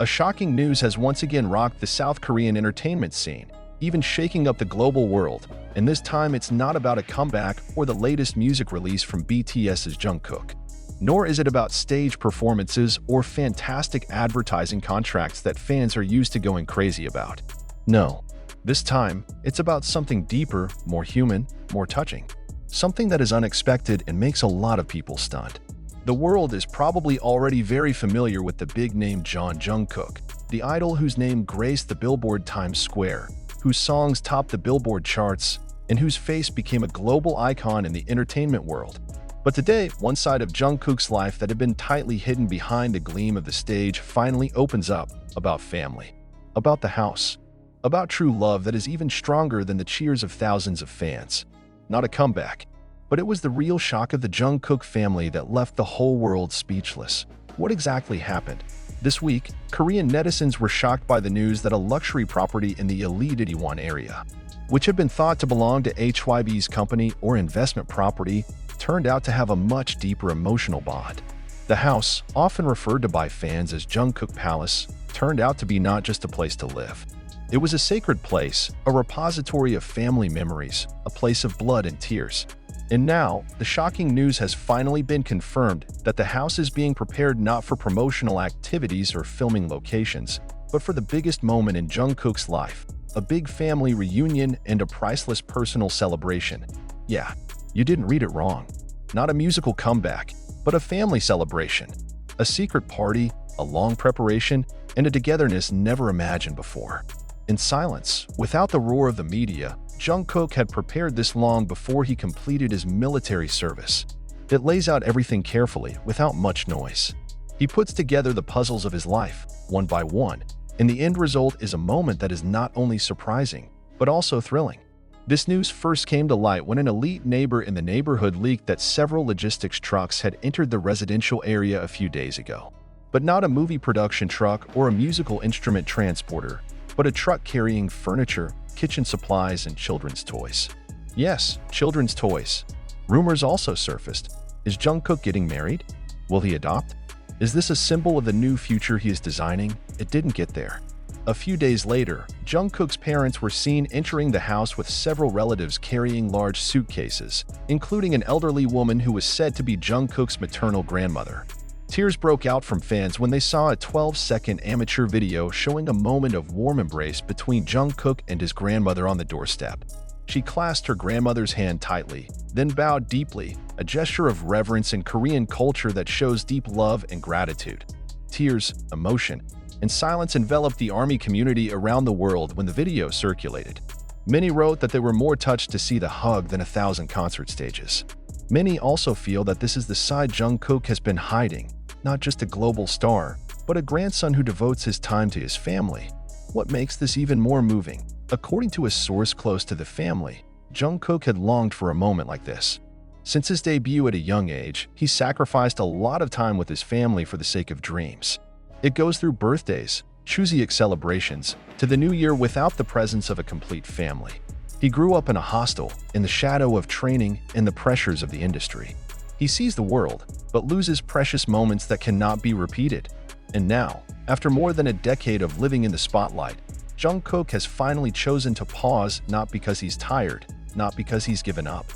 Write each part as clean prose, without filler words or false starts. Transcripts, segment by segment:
A shocking news has once again rocked the South Korean entertainment scene, even shaking up the global world, and this time it's not about a comeback or the latest music release from BTS's Jungkook. Nor is it about stage performances or fantastic advertising contracts that fans are used to going crazy about. No, this time, it's about something deeper, more human, more touching. Something that is unexpected and makes a lot of people stunned. The world is probably already very familiar with the big-name Jungkook, the idol whose name graced the Billboard Times Square, whose songs topped the Billboard charts, and whose face became a global icon in the entertainment world. But today, one side of Jungkook's life that had been tightly hidden behind the gleam of the stage finally opens up about family, about the house, about true love that is even stronger than the cheers of thousands of fans. Not a comeback, but it was the real shock of the Jungkook family that left the whole world speechless. What exactly happened? This week, Korean netizens were shocked by the news that a luxury property in the elite Itaewon area, which had been thought to belong to HYB's company or investment property, turned out to have a much deeper emotional bond. The house, often referred to by fans as Jungkook Palace, turned out to be not just a place to live. It was a sacred place, a repository of family memories, a place of blood and tears. And now, the shocking news has finally been confirmed that the house is being prepared not for promotional activities or filming locations, but for the biggest moment in Jungkook's life, a big family reunion and a priceless personal celebration. Yeah, you didn't read it wrong. Not a musical comeback, but a family celebration. A secret party, a long preparation, and a togetherness never imagined before. In silence, without the roar of the media, Jungkook had prepared this long before he completed his military service. It lays out everything carefully, without much noise. He puts together the puzzles of his life, one by one, and the end result is a moment that is not only surprising, but also thrilling. This news first came to light when an elite neighbor in the neighborhood leaked that several logistics trucks had entered the residential area a few days ago. But not a movie production truck or a musical instrument transporter, but a truck carrying furniture, kitchen supplies, and children's toys. Yes, children's toys. Rumors also surfaced. Is Jungkook getting married? Will he adopt? Is this a symbol of the new future he is designing? It didn't get there. A few days later, Jungkook's parents were seen entering the house with several relatives carrying large suitcases, including an elderly woman who was said to be Jungkook's maternal grandmother. Tears broke out from fans when they saw a 12-second amateur video showing a moment of warm embrace between Jungkook and his grandmother on the doorstep. She clasped her grandmother's hand tightly, then bowed deeply, a gesture of reverence in Korean culture that shows deep love and gratitude. Tears, emotion, and silence enveloped the ARMY community around the world when the video circulated. Many wrote that they were more touched to see the hug than 1,000 concert stages. Many also feel that this is the side Jungkook has been hiding, not just a global star, but a grandson who devotes his time to his family. What makes this even more moving? According to a source close to the family, Jungkook had longed for a moment like this. Since his debut at a young age, he sacrificed a lot of time with his family for the sake of dreams. It goes through birthdays, Chuseok celebrations, to the new year without the presence of a complete family. He grew up in a hostel, in the shadow of training and the pressures of the industry. He sees the world, but loses precious moments that cannot be repeated. And now, after more than a decade of living in the spotlight, Jungkook has finally chosen to pause, not because he's tired, not because he's given up,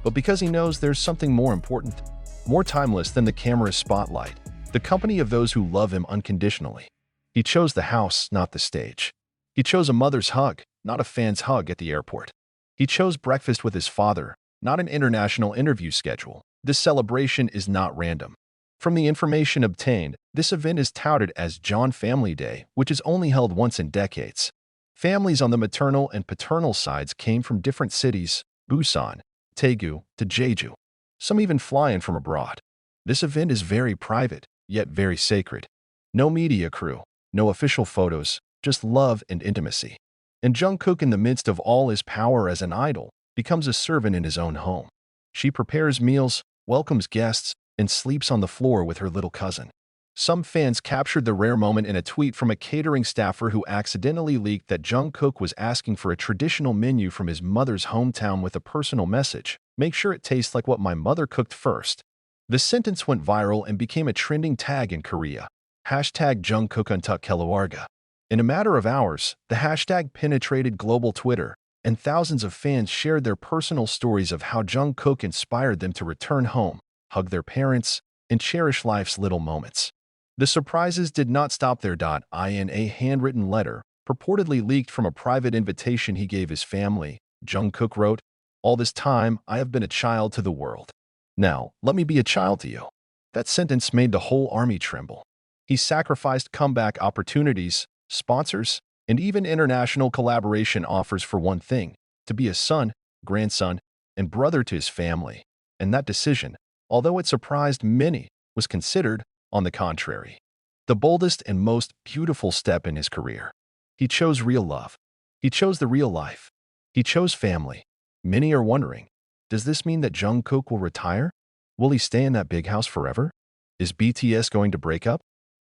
but because he knows there's something more important, more timeless than the camera's spotlight, the company of those who love him unconditionally. He chose the house, not the stage. He chose a mother's hug, not a fan's hug at the airport. He chose breakfast with his father, not an international interview schedule. This celebration is not random. From the information obtained, this event is touted as John Family Day, which is only held once in decades. Families on the maternal and paternal sides came from different cities, Busan, Daegu, to Jeju. Some even fly in from abroad. This event is very private, yet very sacred. No media crew, no official photos, just love and intimacy. And Jungkook, in the midst of all his power as an idol, becomes a servant in his own home. She prepares meals, welcomes guests, and sleeps on the floor with her little cousin. Some fans captured the rare moment in a tweet from a catering staffer who accidentally leaked that Jungkook was asking for a traditional menu from his mother's hometown with a personal message: "Make sure it tastes like what my mother cooked first." The sentence went viral and became a trending tag in Korea. Hashtag Jungkook untuck Keluarga. In a matter of hours, the hashtag penetrated global Twitter, and thousands of fans shared their personal stories of how Jungkook inspired them to return home, hug their parents, and cherish life's little moments. The surprises did not stop there. In a handwritten letter, purportedly leaked from a private invitation he gave his family, Jungkook wrote, "All this time, I have been a child to the world. Now, let me be a child to you." That sentence made the whole army tremble. He sacrificed comeback opportunities, sponsors, and even international collaboration offers for one thing: to be a son, grandson, and brother to his family. And that decision, although it surprised many, was considered, on the contrary, the boldest and most beautiful step in his career. He chose real love. He chose the real life. He chose family. Many are wondering, does this mean that Jungkook will retire? Will he stay in that big house forever? Is BTS going to break up?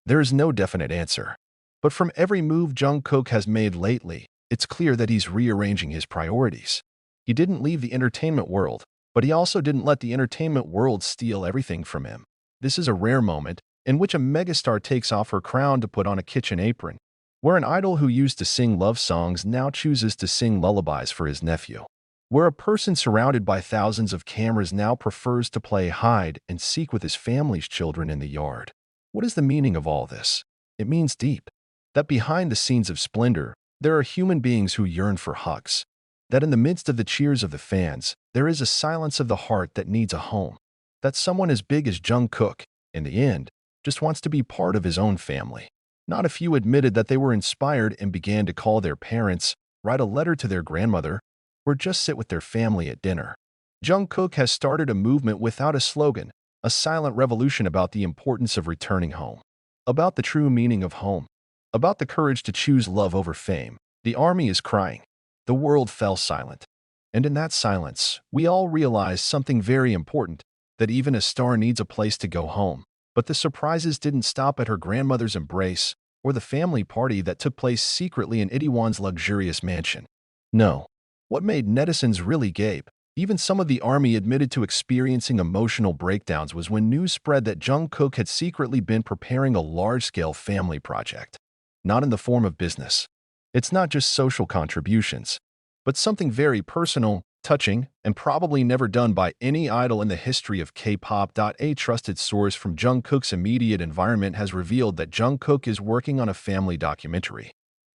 There is no definite answer. But from every move Jungkook has made lately, it's clear that he's rearranging his priorities. He didn't leave the entertainment world, but he also didn't let the entertainment world steal everything from him. This is a rare moment in which a megastar takes off her crown to put on a kitchen apron, where an idol who used to sing love songs now chooses to sing lullabies for his nephew, where a person surrounded by thousands of cameras now prefers to play hide and seek with his family's children in the yard. What is the meaning of all this? It means deep. That behind the scenes of splendor, there are human beings who yearn for hugs. That in the midst of the cheers of the fans, there is a silence of the heart that needs a home. That someone as big as Jungkook, in the end, just wants to be part of his own family. Not a few admitted that they were inspired and began to call their parents, write a letter to their grandmother, or just sit with their family at dinner. Jungkook has started a movement without a slogan, a silent revolution about the importance of returning home, about the true meaning of home, about the courage to choose love over fame. The army is crying. The world fell silent. And in that silence, we all realized something very important, that even a star needs a place to go home. But the surprises didn't stop at her grandmother's embrace or the family party that took place secretly in Itaewon's luxurious mansion. No. What made netizens really gape, even some of the army admitted to experiencing emotional breakdowns, was when news spread that Jungkook had secretly been preparing a large-scale family project. Not in the form of business. It's not just social contributions, but something very personal, touching, and probably never done by any idol in the history of K-pop. A trusted source from Jungkook's immediate environment has revealed that Jungkook is working on a family documentary,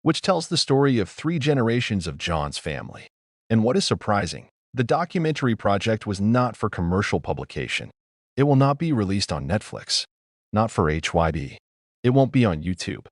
which tells the story of 3 generations of John's family. And what is surprising, the documentary project was not for commercial publication. It will not be released on Netflix, not for HYB. It won't be on YouTube.